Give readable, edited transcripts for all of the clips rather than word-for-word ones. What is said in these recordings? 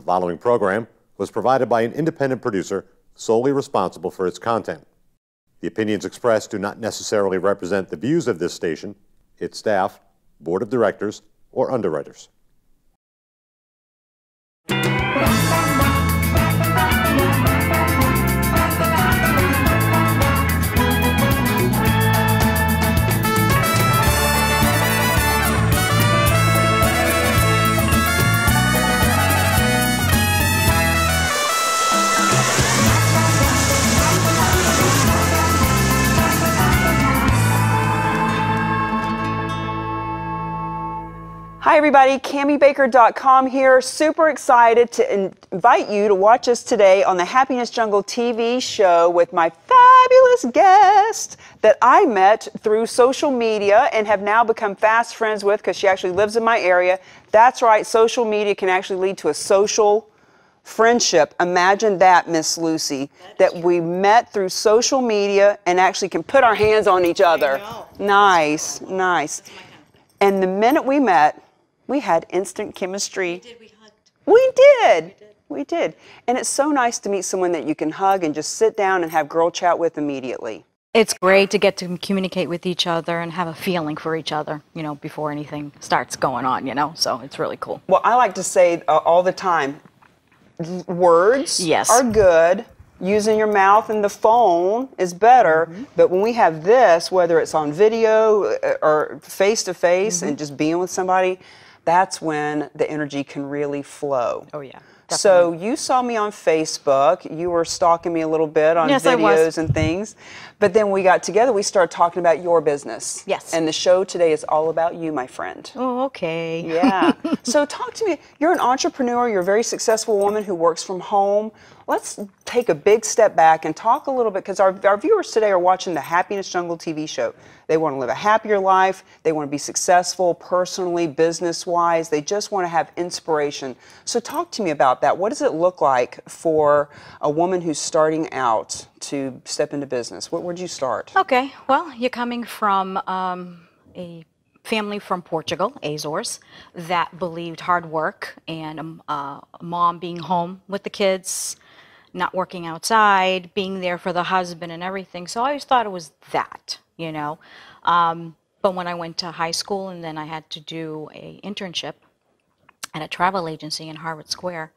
The following program was provided by an independent producer solely responsible for its content. The opinions expressed do not necessarily represent the views of this station, its staff, board of directors, or underwriters. Hi everybody, CamiBaker.com here. Super excited to invite you to watch us today on the Happiness Jungle TV show with my fabulous guest that I met through social media and have now become fast friends with because she actually lives in my area. That's right, social media can actually lead to a social friendship. Imagine that, Miss Lucy, that we met through social media and actually can put our hands on each other. Nice, nice. And the minute we met, we had instant chemistry. We hugged. We did. And it's so nice to meet someone that you can hug and just sit down and have girl chat with immediately. It's great to get to communicate with each other and have a feeling for each other, you know, before anything starts going on, you know, so it's really cool. Well, I like to say all the time, words are good. Using your mouth and the phone is better, but when we have this, whether it's on video or face-to-face and just being with somebody, that's when the energy can really flow. Oh, yeah. So you saw me on Facebook. You were stalking me a little bit on videos and things. But then we got together, we started talking about your business. Yes. And the show today is all about you, my friend. Oh, okay. Yeah. So talk to me. You're an entrepreneur. You're a very successful woman who works from home. Let's take a big step back and talk a little bit, because our viewers today are watching the Happiness Jungle TV show. They want to live a happier life. They want to be successful personally, business-wise. They just want to have inspiration. So talk to me about that. What does it look like for a woman who's starting out to step into business? Where'd you start? Okay, well, you're coming from a family from Portugal, Azores, that believed hard work and a mom being home with the kids, not working outside, being there for the husband and everything. So I always thought it was that, you know. But when I went to high school and then I had to do an internship at a travel agency in Harvard Square,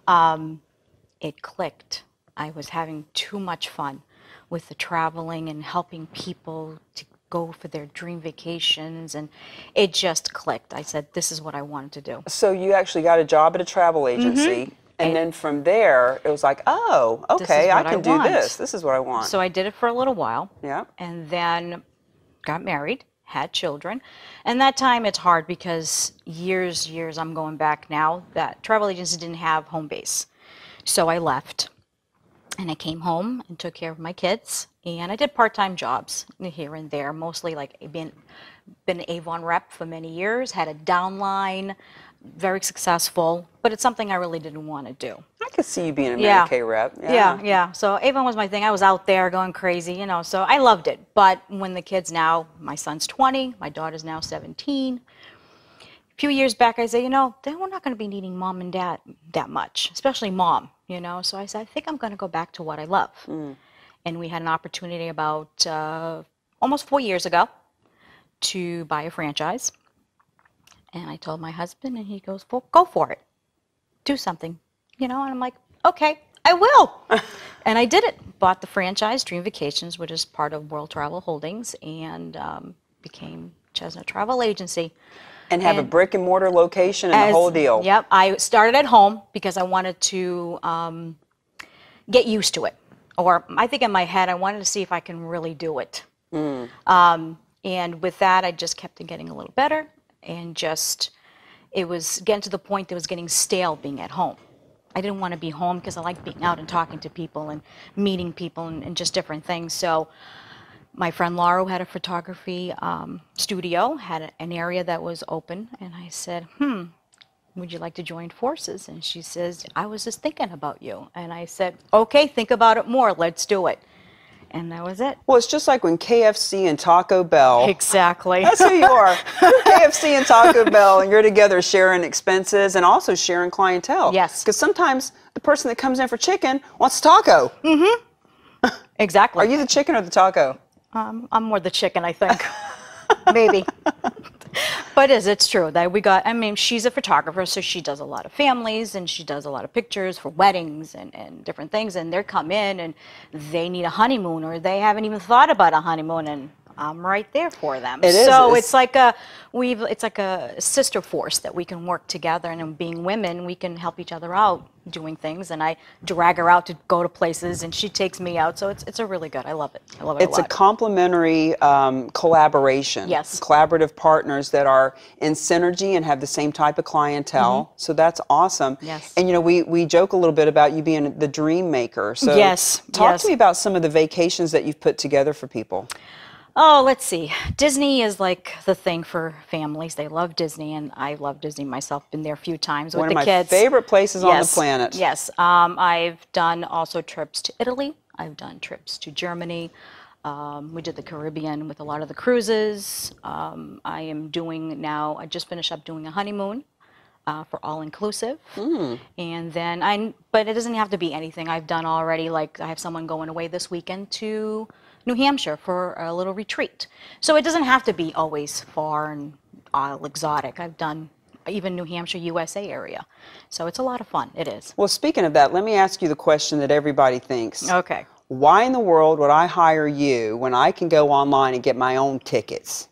it clicked. I was having too much fun with the traveling and helping people to go for their dream vacations, and it just clicked. I said, this is what I wanted to do. So you actually got a job at a travel agency. And then from there, it was like, oh, okay, I can do this. This is what I want. So I did it for a little while. Yeah. And then got married, had children. And that time it's hard because years, I'm going back now, that travel agencies didn't have home base. So I left and I came home and took care of my kids. And I did part-time jobs here and there, mostly like been an Avon rep for many years, had a downline, very successful, but it's something I really didn't want to do. I could see you being a Mary Kay rep. Yeah. So Avon was my thing. I was out there going crazy, you know, so I loved it. But when the kids now, my son's 20, my daughter's now 17. A few years back, I said, you know, we're not going to be needing mom and dad that much, especially mom, you know. So I said, I think I'm going to go back to what I love. And we had an opportunity about almost 4 years ago to buy a franchise. And I told my husband, and he goes, well, go for it. Do something, you know. And I'm like, okay, I will. And I did it. Bought the franchise, Dream Vacations, which is part of World Travel Holdings, and became Chesna Travel Agency. And have a brick and mortar location and the whole deal. Yep. I started at home because I wanted to get used to it. Or I think in my head, I wanted to see if I can really do it. And with that, I just kept it getting a little better. And just, it was getting to the point that it was getting stale being at home. I didn't want to be home because I like being out and talking to people and meeting people and just different things. So my friend Laura, who had a photography studio, had an area that was open. And I said, would you like to join forces? And she says, I was just thinking about you. And I said, okay, think about it more. Let's do it. And that was it. Well, it's just like when KFC and Taco Bell. Exactly. That's who you are. You're KFC and Taco Bell, and you're together sharing expenses and also sharing clientele. Yes. Because sometimes the person that comes in for chicken wants taco. Mm-hmm. Exactly. Are you the chicken or the taco? I'm more the chicken, I think. Maybe. But it's true that I mean, she's a photographer, so she does a lot of families and she does a lot of pictures for weddings and different things. And they come in and they need a honeymoon, or they haven't even thought about a honeymoon, and I'm right there for them. It's like a sister force that we can work together, and being women, we can help each other out doing things. And I drag her out to go to places, and she takes me out. So it's a really good. I love it. I love it a lot. It's a complementary collaboration. Yes. Collaborative partners that are in synergy and have the same type of clientele. So that's awesome. Yes. And we joke a little bit about you being the dream maker. So yes. Talk to me about some of the vacations that you've put together for people. Oh, let's see. Disney is like the thing for families. They love Disney, and I love Disney myself. Been there a few times with the kids. One of my favorite places on the planet. Yes. I've done also trips to Italy. I've done trips to Germany. We did the Caribbean with a lot of the cruises. I am doing now, I just finished up doing a honeymoon for all-inclusive. And then but it doesn't have to be anything I've done already. Like I have someone going away this weekend to New Hampshire for a little retreat. So it doesn't have to be always far and all exotic. I've done even New Hampshire, USA area. So it's a lot of fun. It is. Well, speaking of that, let me ask you the question that everybody thinks. Okay. Why in the world would I hire you when I can go online and get my own tickets?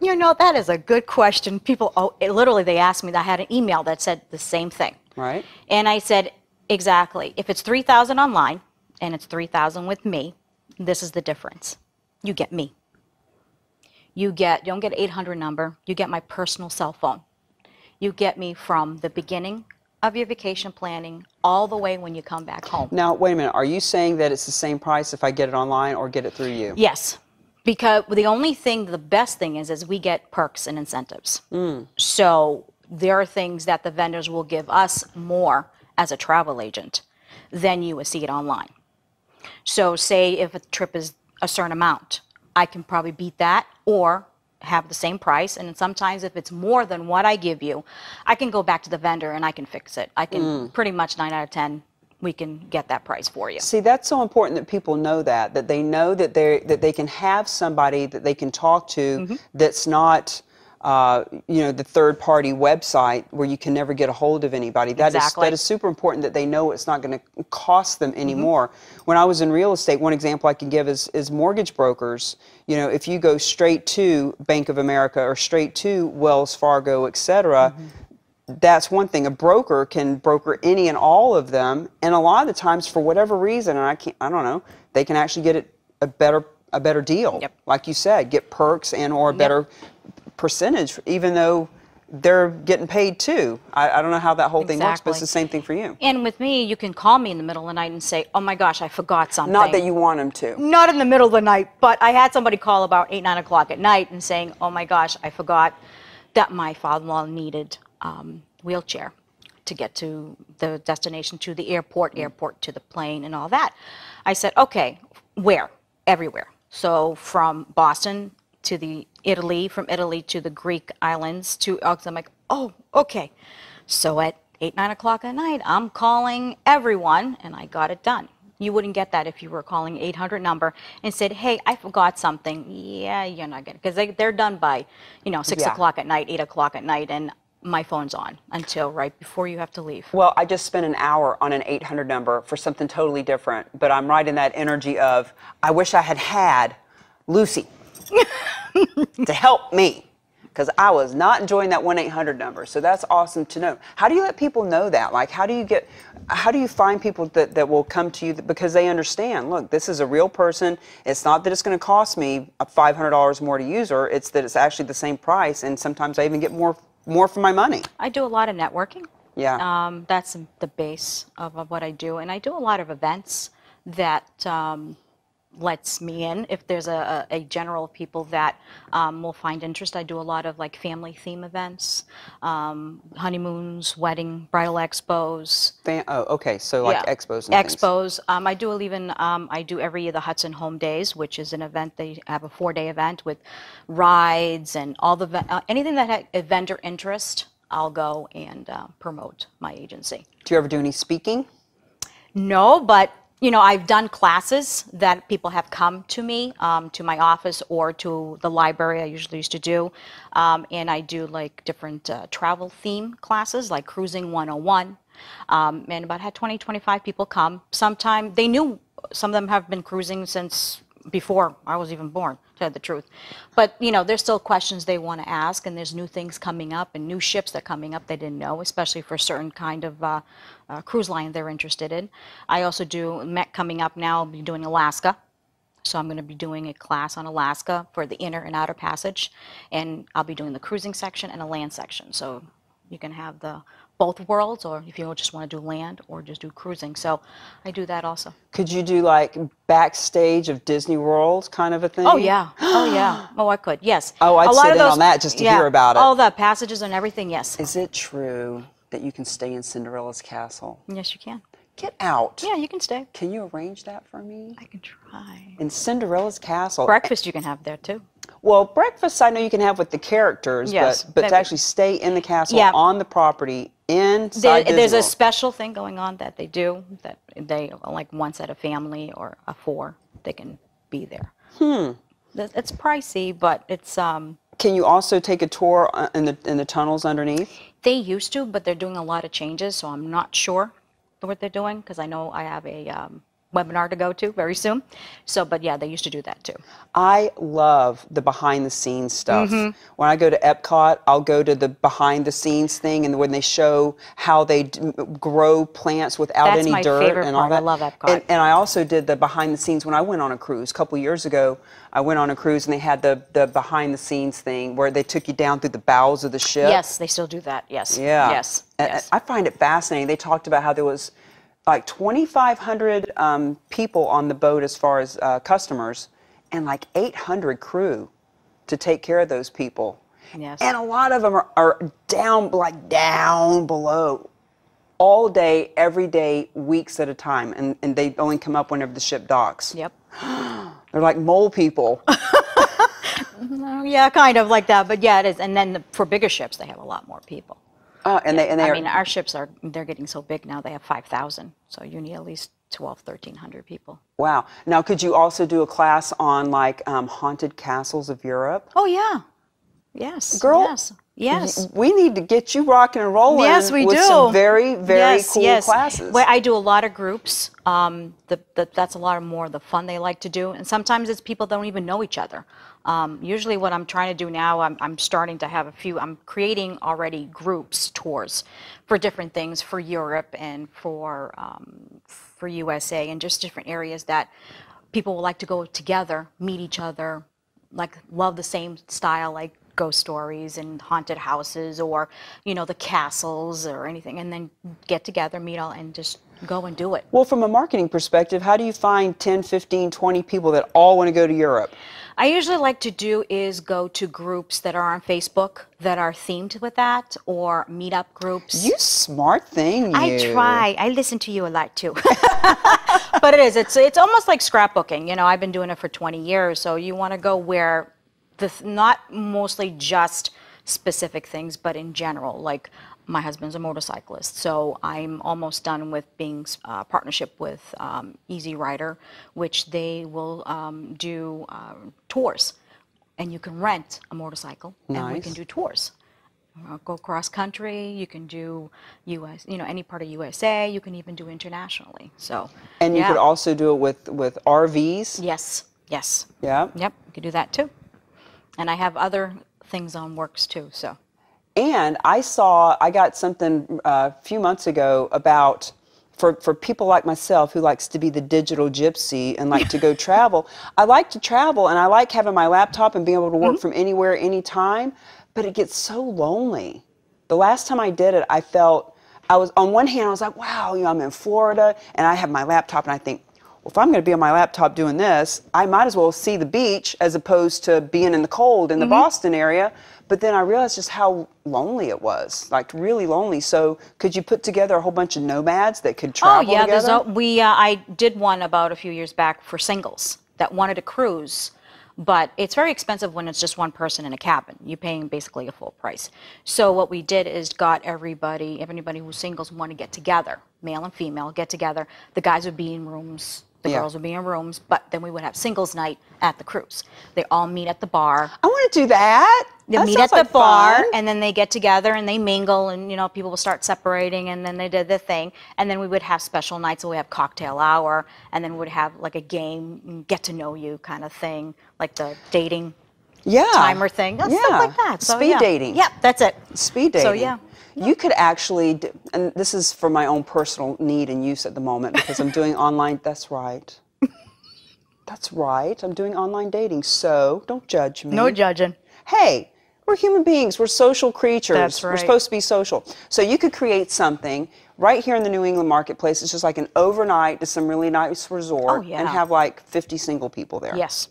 You know, that is a good question. People, literally, they asked me, I had an email that said the same thing. Right. And I said, exactly. If it's $3,000 online and it's $3,000 with me, this is the difference. You get me. You don't get an 800 number. You get my personal cell phone. You get me from the beginning of your vacation planning all the way when you come back home. Now, wait a minute. Are you saying that it's the same price if I get it online or get it through you? Yes. Because the best thing is we get perks and incentives. So there are things that the vendors will give us more as a travel agent than you would see it online. So say if a trip is a certain amount, I can probably beat that or have the same price. And sometimes if it's more than what I give you, I can go back to the vendor and I can fix it. I can pretty much 9 out of 10, we can get that price for you. See, that's so important that people know that they know that they can have somebody that they can talk to that's not the third-party website where you can never get a hold of anybody. That is super important that they know it's not going to cost them anymore. When I was in real estate, one example I can give is mortgage brokers. You know, if you go straight to Bank of America or straight to Wells Fargo, etc., that's one thing. A broker can broker any and all of them, and a lot of the times, for whatever reason, and I don't know, they can actually get it a better deal. Yep. Like you said, get perks and or a better percentage, even though they're getting paid too. I don't know how that whole thing works, but it's the same thing for you. And with me, you can call me in the middle of the night and say, oh my gosh, I forgot something. Not that you want them to. Not in the middle of the night, but I had somebody call about 8, 9 o'clock at night and saying, oh my gosh, I forgot that my father-in-law needed wheelchair to get to the destination, to the airport to the plane and all that. I said, okay, where? Everywhere. So from Boston to Italy, from Italy to the Greek islands, I'm like, oh, okay. So at 8, 9 o'clock at night, I'm calling everyone, and I got it done. You wouldn't get that if you were calling 800 number and said, hey, I forgot something. Yeah, you're not getting it, because they're done by, 6 o'clock at night, 8 o'clock at night, and my phone's on until right before you have to leave. Well, I just spent an hour on an 800 number for something totally different, but I'm right in that energy of, I wish I had Lucy to help me, because I was not enjoying that 1-800 number. So that's awesome to know. How do you let people know that? Like, how do you find people that will come to you because they understand, look, this is a real person. It's not that it's going to cost me $500 more to use her. It's that it's actually the same price, and sometimes I even get more for my money. I do a lot of networking. Yeah. That's the base of what I do. And I do a lot of events that lets me in. If there's a general of people that will find interest, I do a lot of like family theme events, honeymoons, wedding, bridal expos. Oh, okay. So like Yeah. expos and things. Expos. I do every year the Hudson Home Days, which is an event. They have a 4-day event with rides and all the anything that had a vendor interest. I'll go and promote my agency. Do you ever do any speaking? No, but you know, I've done classes that people have come to me, to my office or to the library I usually used to do. And I do like different travel theme classes like Cruising 101. And about had 20, 25 people come. Sometime they knew, some of them have been cruising since before I was even born, to tell the truth. But, you know, there's still questions they want to ask, and there's new things coming up and new ships that are coming up they didn't know, especially for certain kind of cruise line they're interested in. I also coming up now, I'll be doing Alaska. So I'm going to be doing a class on Alaska for the inner and outer passage, and I'll be doing the cruising section and a land section. So you can have both worlds, or if you just want to do land or just do cruising. So I do that also. Could you do like backstage of Disney World kind of a thing? Oh yeah, oh yeah, oh I could, yes. Oh, I'd a lot sit of in those, on that just to yeah, hear about it. all the passages and everything, yes. Is it true that you can stay in Cinderella's castle? Yes, you can. Get out. Yeah, you can stay. Can you arrange that for me? I can try. In Cinderella's castle. Breakfast you can have there too. Well, breakfast I know you can have with the characters, Yes, but to actually stay in the castle, Yeah. on the property, inside Disney There's a World. special thing going on that they do, that they, like once at a family or a 4, they can be there. It's pricey, but it's, Can you also take a tour in the tunnels underneath? they used to, but they're doing a lot of changes, so I'm not sure what they're doing, because I know I have a webinar to go to very soon. So, but yeah, they used to do that too. I love the behind the scenes stuff. Mm-hmm. When I go to Epcot, I'll go to the behind the scenes thing, and when they show how they grow plants without That's any my dirt favorite and all part. I that. love Epcot. And I also did the behind the scenes when I went on a cruise a couple years ago. I went on a cruise and they had the behind the scenes thing where they took you down through the bowels of the ship. Yes, they still do that. Yes. Yeah. Yes. Yes. I find it fascinating. They talked about how there was like 2,500 people on the boat as far as customers, and like 800 crew to take care of those people. Yes. And a lot of them are down below all day, every day, weeks at a time, and they only come up whenever the ship docks. Yep. They're like mole people. Yeah, kind of like that, but yeah, it is. And then for bigger ships, they have a lot more people. And they I are, mean, our ships they're getting so big now, they have 5,000. So you need at least 1,300 people. wow. Now, could you also do a class on like haunted castles of Europe? Oh, yeah. Yes. Girl, Yes. Yes. We need to get you rocking and rolling. Yes, we with do. some very, very cool classes. Well, I do a lot of groups. That's a lot more of the fun they like to do. And sometimes it's people that don't even know each other. Usually what I'm trying to do now, I'm starting to have I'm creating already groups, tours for different things for Europe and for USA and just different areas that people would like to go together, meet each other, like love the same style, like ghost stories and haunted houses, or you know, the castles or anything, and then get together, meet all, and just go and do it. Well, from a marketing perspective, how do you find 10, 15, 20 people that all want to go to Europe? I usually like to do is go to groups that are on Facebook that are themed with that, or meetup groups. You smart thing, you. I try. I listen to you a lot too. But it's almost like scrapbooking. You know, I've been doing it for 20 years, so you want to go where not mostly just specific things, but in general. Like my husband's a motorcyclist, so I'm almost done with being partnership with Easy Rider, which they will do tours, and you can rent a motorcycle, and we can do tours. Go cross country. You can do U.S. You know, any part of USA. You can even do internationally. So. And you yeah. could also do it with RVs. Yes. Yes. Yeah. Yep. You could do that too. And I have other things on works too. So. And I got something a few months ago about for people like myself who likes to be the digital gypsy and like to go travel. I like to travel and I like having my laptop and being able to work from anywhere, anytime, but it gets so lonely. The last time I did it, I was on one hand, I was like, wow, you know, I'm in Florida and I have my laptop and I think, well, if I'm going to be on my laptop doing this, I might as well see the beach as opposed to being in the cold in the Boston area. But then I realized just how lonely it was, like really lonely. So could you put together a whole bunch of nomads that could travel together? I did one about a few years back for singles that wanted to cruise, but it's very expensive when it's just one person in a cabin. You're paying basically a full price. So what we did is got everybody who's singles want to get together, male and female, get together. The guys would be in rooms. The girls would be in rooms, but then we would have singles night at the cruise. They all meet at the bar. I want to do that. They meet at the bar, and then they get together and they mingle, and people will start separating, and then they did their thing. And then we would have special nights, so we have cocktail hour, and then we would have like a game, get to know you kind of thing, like the dating timer thing, stuff like that. So, Speed dating. Yeah, that's it. Speed dating. So yeah. You could actually, and this is for my own personal need and use at the moment because I'm doing online, that's right. That's right, I'm doing online dating, so don't judge me. No judging. Hey, we're human beings, we're social creatures. That's right. We're supposed to be social. So you could create something right here in the New England marketplace. It's just like an overnight to some really nice resort and have like 50 single people there. Yes.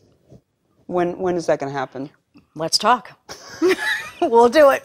When is that going to happen? Let's talk. We'll do it.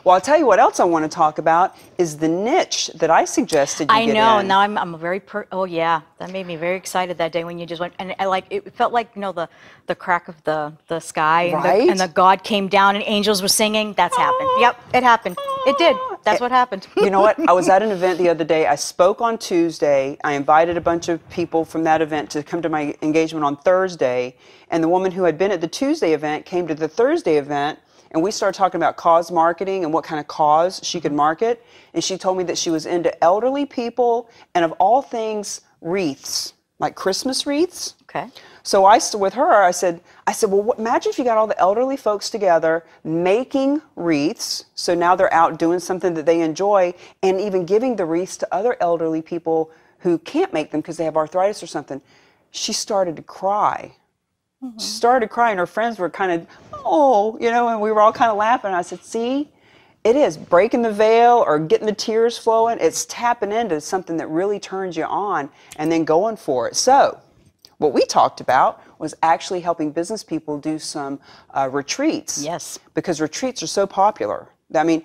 Well, I'll tell you what else I want to talk about is the niche that I suggested you I get know. in. Now I'm a very oh yeah, that made me very excited that day when you just went, and it felt like the crack of the sky, Right? and the God came down and angels were singing. That's happened. Yep, it happened. It did. That's what happened. You know what? I was at an event the other day. I spoke on Tuesday. I invited a bunch of people from that event to come to my engagement on Thursday, and the woman who had been at the Tuesday event came to the Thursday event. And we started talking about cause marketing and what kind of cause she could market. And she told me that she was into elderly people and, of all things, wreaths, like Christmas wreaths. Okay. So I stood with her. I said, well, imagine if you got all the elderly folks together making wreaths. So now they're out doing something that they enjoy and even giving the wreaths to other elderly people who can't make them because they have arthritis or something. She started to cry. She started crying. Her friends were kind of, and we were all kind of laughing. I said, see, it is breaking the veil or getting the tears flowing. It's tapping into something that really turns you on and then going for it. So what we talked about was actually helping business people do some retreats. Yes. Because retreats are so popular. I mean,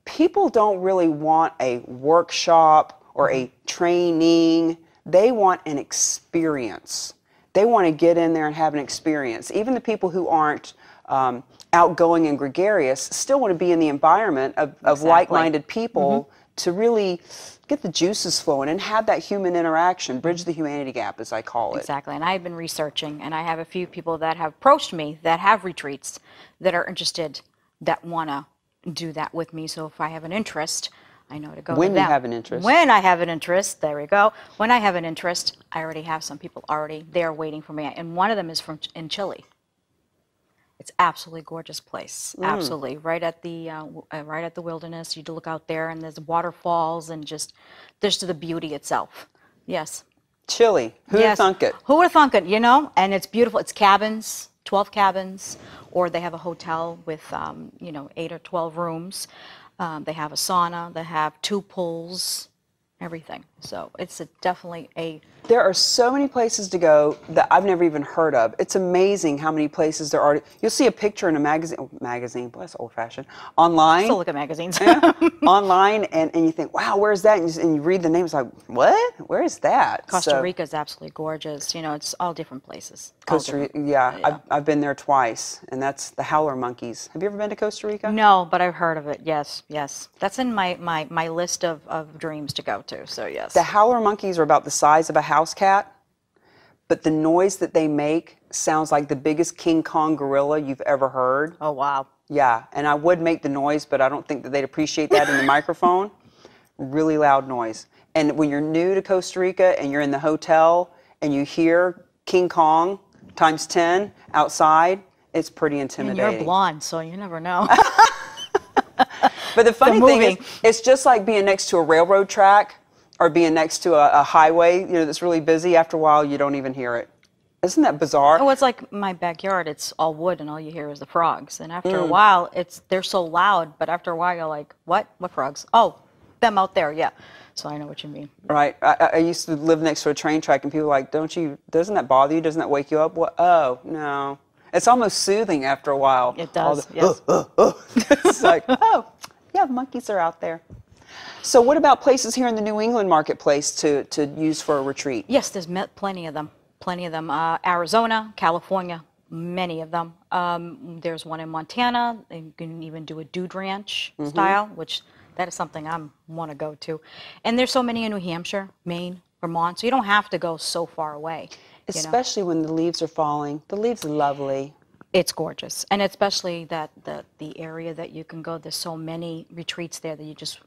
people don't really want a workshop or a training. They want an experience. They want to get in there and have an experience. Even the people who aren't outgoing and gregarious still want to be in the environment of like-minded people to really get the juices flowing and have that human interaction, bridge the humanity gap, as I call it. Exactly. And I've been researching, and I have a few people that have approached me that have retreats that are interested, that want to do that with me. So if I have an interest, I know to go When to them. you have an interest. When I have an interest, there we go. When I have an interest, I already have some people already there waiting for me. And one of them is in Chile. It's absolutely gorgeous place. Absolutely, right at the wilderness. You look out there, and there's waterfalls, and just the beauty itself. Yes. Chile. Who would have thunk it? Who would have thunk it? And it's beautiful. It's cabins, 12 cabins, or they have a hotel with 8 or 12 rooms. They have a sauna. They have 2 pools. Everything. So it's definitely a... There are so many places to go that I've never even heard of. It's amazing how many places there are. You'll see a picture in a magazine, boy, that's old-fashioned, online. Still look at magazines. Online, and you think, wow, where's that? And you read the name, it's like, what? Where is that? Costa Rica is absolutely gorgeous. It's all different places. Costa Rica, yeah. I've been there twice, and that's the howler monkeys. Have you ever been to Costa Rica? No, but I've heard of it. Yes, yes. That's in my list of dreams to go to, so yes. The howler monkeys are about the size of a house cat, but the noise that they make sounds like the biggest King Kong gorilla you've ever heard. Oh, wow. Yeah, and I would make the noise, but I don't think that they'd appreciate that in the microphone. Really loud noise. And when you're new to Costa Rica and you're in the hotel and you hear King Kong times 10 outside, it's pretty intimidating. And you're blonde, so you never know. But the funny thing is, it's just like being next to a railroad track or being next to a highway, that's really busy. After a while, you don't even hear it. Isn't that bizarre? Oh, it's like my backyard. It's all wood, and all you hear is the frogs. And after a while, they're so loud. But after a while, you're like, what? What frogs? Oh, them out there, yeah. So I know what you mean. Right. I used to live next to a train track, and people were like, doesn't that bother you? Doesn't that wake you up? What? Oh, no. It's almost soothing after a while. It does, yes. It's like, oh, yeah, monkeys are out there. So what about places here in the New England marketplace to use for a retreat? Yes, there's plenty of them. Plenty of them. Arizona, California, many of them. There's one in Montana. You can even do a dude ranch style, which that is something I want to go to. And there's so many in New Hampshire, Maine, Vermont, so you don't have to go so far away. Especially when the leaves are falling. The leaves are lovely. It's gorgeous. And especially that the area that you can go, there's so many retreats there that you just,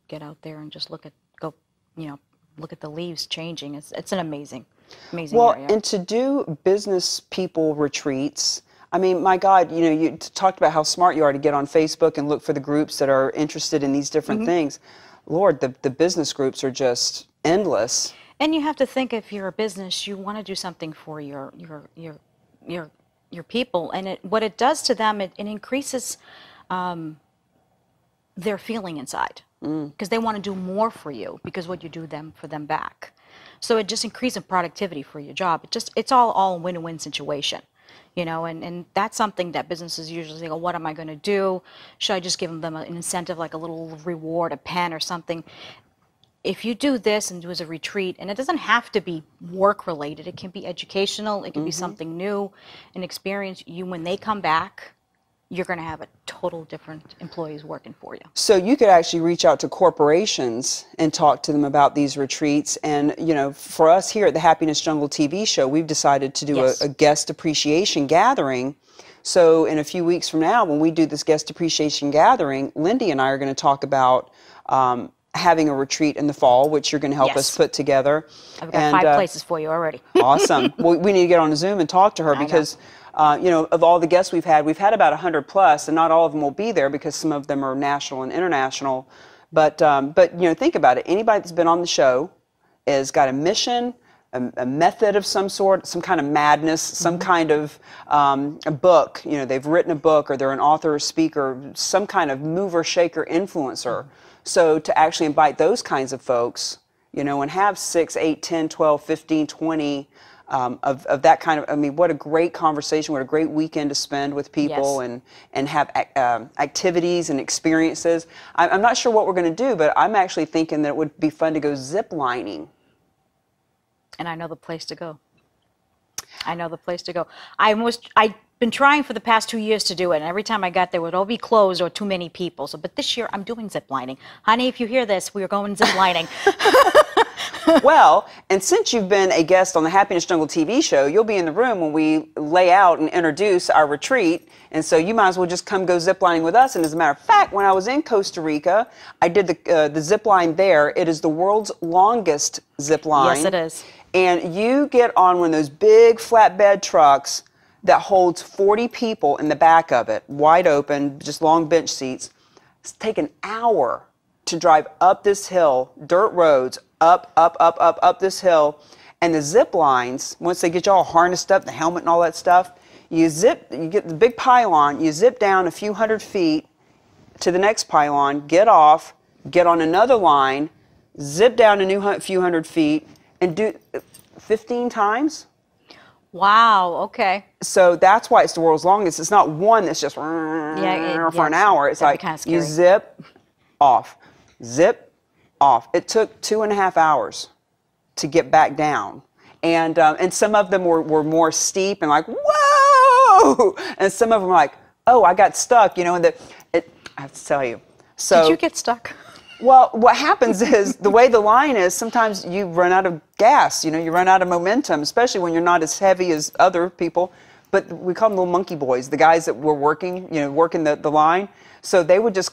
get out there and just look at the leaves changing. It's an amazing area. Well, and to do business people retreats, I mean, my God, you talked about how smart you are to get on Facebook and look for the groups that are interested in these different things. Lord, the business groups are just endless. And you have to think, if you're a business, you want to do something for your people, and what it does to them, it increases their feeling inside, because they want to do more for you because what you do for them back. So it just increases productivity for your job. It's all a win-win situation. And that's something that businesses usually think, oh, what am I going to do? Should I just give them an incentive, like a little reward, a pen or something? If you do this and do as a retreat, and it doesn't have to be work related, it can be educational, it can be something new, an experience. When they come back, you're going to have a total different employees working for you. So you could actually reach out to corporations and talk to them about these retreats. And, for us here at the Happiness Jungle TV show, we've decided to do a guest appreciation gathering. So in a few weeks from now, when we do this guest appreciation gathering, Lyn-Dee and I are going to talk about having a retreat in the fall, which you're going to help us put together. I've got 5 places for you already. Awesome. Well, we need to get on Zoom and talk to her because of all the guests we've had about 100 plus, and not all of them will be there because some of them are national and international. But think about it. Anybody that's been on the show has got a mission, a method of some sort, some kind of madness, some kind of a book. They've written a book, or they're an author or speaker, some kind of mover, shaker, influencer. So to actually invite those kinds of folks, and have 6, 8, 10, 12, 15, 20 of that kind of, what a great conversation, what a great weekend to spend with people and have activities and experiences. I'm not sure what we're going to do, but I'm actually thinking that it would be fun to go zip lining. And I know the place to go. I've been trying for the past 2 years to do it, and every time I got there, it would all be closed or too many people. But this year, I'm doing zip lining. Honey, if you hear this, we're going zip lining. Well, and since you've been a guest on the Happiness Jungle TV show, you'll be in the room when we lay out and introduce our retreat. And so you might as well just come go zip lining with us. And as a matter of fact, when I was in Costa Rica, I did the zip line there. It is the world's longest zip line. Yes, it is. And you get on one of those big flatbed trucks that holds 40 people in the back of it, wide open, just long bench seats. It's taken an hour to drive up this hill, dirt roads, up this hill. And the zip lines, once they get you all harnessed up, the helmet and all that stuff, you get the big pylon, you zip down a few 100 feet to the next pylon, get off, get on another line, zip down a few 100 feet, and do 15 times. Wow, okay. So that's why it's the world's longest. It's not one that's just for an hour. It's like you zip off, zip off. It took 2.5 hours to get back down. And some of them were more steep and like, whoa! And some of them were like, oh, I got stuck, and I have to tell you. So, did you get stuck? Well, what happens is the way the line is, sometimes you run out of gas, you run out of momentum, especially when you're not as heavy as other people. But we call them little monkey boys, the guys that were working the line. So they would just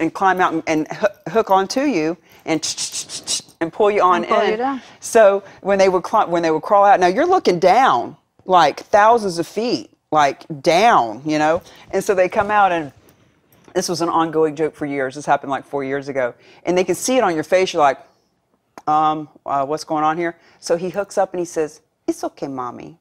and climb out and hook onto you and pull you on in. So when they would crawl out, now you're looking down like thousands of feet, like down, and so they come out, and this was an ongoing joke for years. This happened like 4 years ago. And they can see it on your face. You're like, what's going on here? So he hooks up and he says, it's okay, mommy.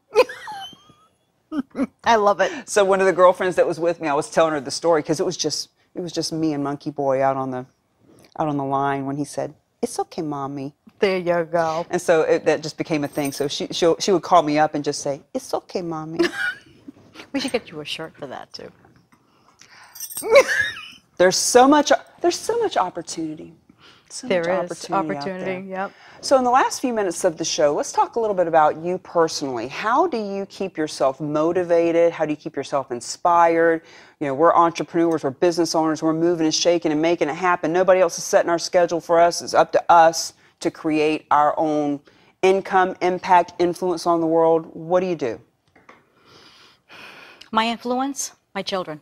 I love it. So one of the girlfriends that was with me, I was telling her the story because it was just me and Monkey Boy out on out on the line when he said, "It's okay, Mommy." There you go. And so that just became a thing. So she would call me up and just say, "It's okay, Mommy." We should get you a shirt for that too. There's so much opportunity. So There much is opportunity. opportunity. Yep. So in the last few minutes of the show, let's talk a little bit about you personally. How do you keep yourself motivated? How do you keep yourself inspired? You know, we're entrepreneurs, we're business owners, we're moving and shaking and making it happen. Nobody else is setting our schedule for us. It's up to us to create our own income, impact, influence on the world. What do you do? My influence, my children.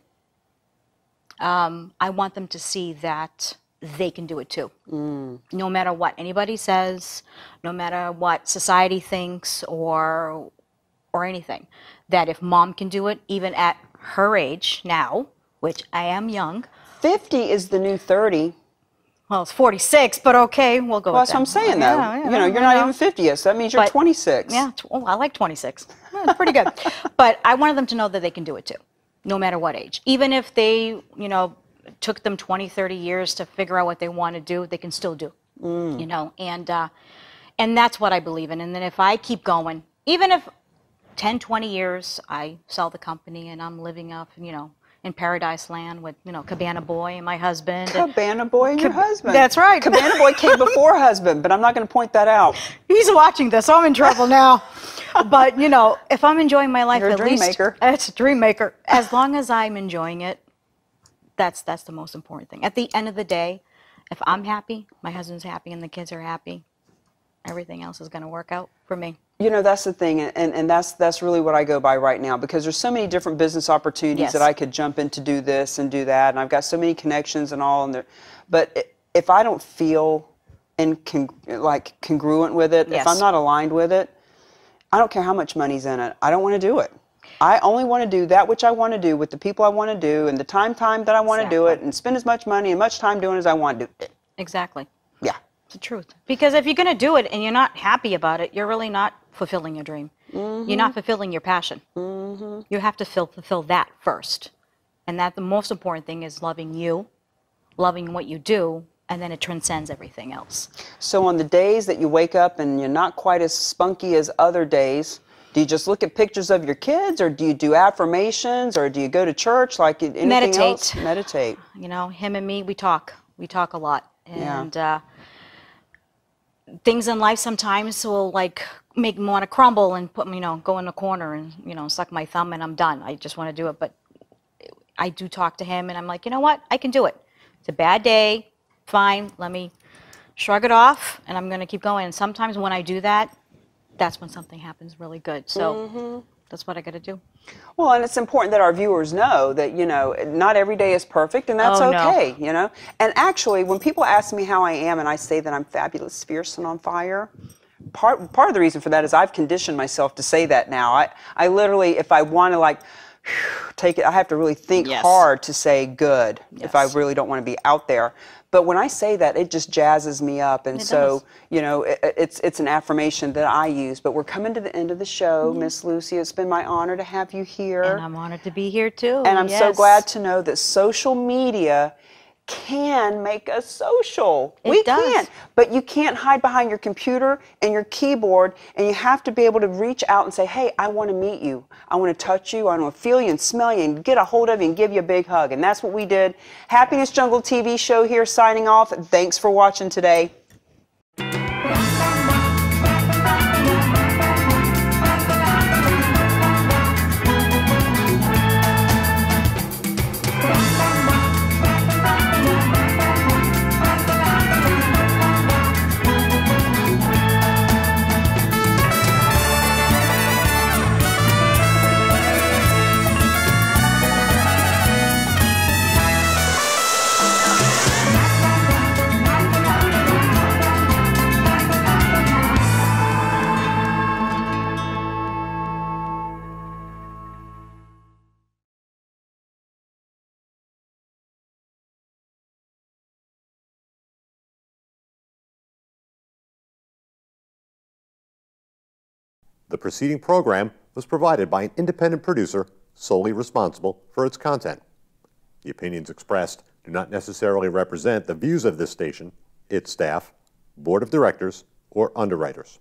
I want them to see that they can do it too. No matter what anybody says, no matter what society thinks or anything, that if Mom can do it, even at her age now, which I am young. 50 is the new 30. Well, it's 46, but okay, we'll go Well, with that's what I'm saying, though. Yeah, You know, you're not even 50 yet, so that means you're But- 26. Yeah, well, I like 26. It's pretty good. But I wanted them to know that they can do it too, no matter what age. Even if they, you know, took them 20, 30 years to figure out what they want to do, they can still do, you know, and that's what I believe in. And then if I keep going, even if 10, 20 years, I sell the company and I'm living up, you know, in paradise land with, you know, Cabana Boy and my husband. Cabana Boy and your husband. That's right. Cabana Boy came before husband, but I'm not going to point that out. He's watching this, so I'm in trouble now. But, you know, if I'm enjoying my life, You're a at least dream maker. it's a dream maker. As long as I'm enjoying it, that's the most important thing. At the end of the day, if I'm happy, my husband's happy, and the kids are happy, everything else is going to work out for me. You know, that's the thing, and that's really what I go by right now, because there's so many different business opportunities Yes. that I could jump in to do this and do that, and I've got so many connections and all, but if I don't feel congruent with it, Yes. if I'm not aligned with it, I don't care how much money's in it. I don't want to do it. I only want to do that which I want to do with the people I want to do and the time that I want to do it, and spend as much money and much time doing as I want to do it. Exactly. Yeah. It's the truth. Because if you're going to do it and you're not happy about it, you're really not fulfilling your dream. You're not fulfilling your passion. You have to fulfill that first. And that the most important thing is loving you, loving what you do, and then it transcends everything else. So on the days that you wake up and you're not quite as spunky as other days, do you just look at pictures of your kids, or do you do affirmations, or do you go to church like anything else? Meditate. You know, him and me, we talk. We talk a lot. Yeah. And things in life sometimes will like make me want to crumble and put me, you know, go in a corner and, you know, suck my thumb and I'm done. I just want to do it. But I do talk to him and I'm like, you know what? I can do it. It's a bad day. Fine. Let me shrug it off and I'm going to keep going. And sometimes when I do that, that's when something happens really good. So that's what I got to do. Well, and it's important that our viewers know that, you know, not every day is perfect, and that's Oh, no. okay, you know. And actually, when people ask me how I am and I say that I'm fabulous, fierce, and on fire, part of the reason for that is I've conditioned myself to say that now. I literally, if I want to like take it, I have to really think Yes. hard to say good if I Yes. really don't want to be out there. But when I say that, it just jazzes me up, and It so does. you know, it's an affirmation that I use. But we're coming to the end of the show, Miss Lucy. It's been my honor to have you here, And I'm honored to be here too. and I'm so Yes. glad to know that social media can make us social. We does. can, but you can't hide behind your computer and your keyboard, and you have to be able to reach out and say, hey, I want to meet you. I want to touch you. I want to feel you and smell you and get a hold of you and give you a big hug. And that's what we did. Happiness Jungle TV show here signing off. Thanks for watching today. The preceding program was provided by an independent producer solely responsible for its content. The opinions expressed do not necessarily represent the views of this station, its staff, board of directors, or underwriters.